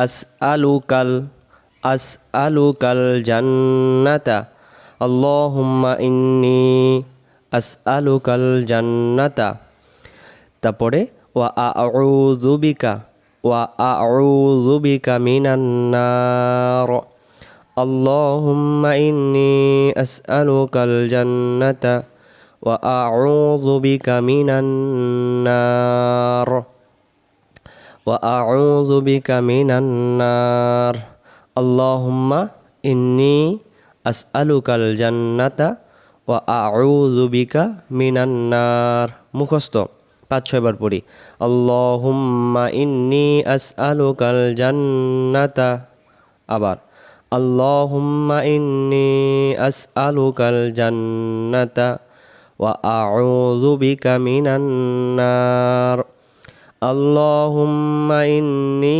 আসআলুকাল জান্নাতা আল্লাহুম্মা ইন্নী আসআলুকাল জান্নাতা। তারপরে ওয়া আউযু বিকা মিনান নার আল্লাহুম্মা ইন্নী আসআলুকাল জান্নাতা ওয়া আউযু বিকা মিনান নার আল্লাহুম্মা ইন্নী আসআলুকাল জান্নাতা ওয়া আউযু বিকা মিনান নার। মুখস্থ 5-6 বার পড়ি। আল্লাহুম্মা ইন্নী আসআলুকাল জান্নাতা। আবার আল্লাহুম্মা ইন্নী আসআলুকাল জান্নাতা ওয়া আউযু বিকা মিনান নার আল্লাহুম্মা ইন্নী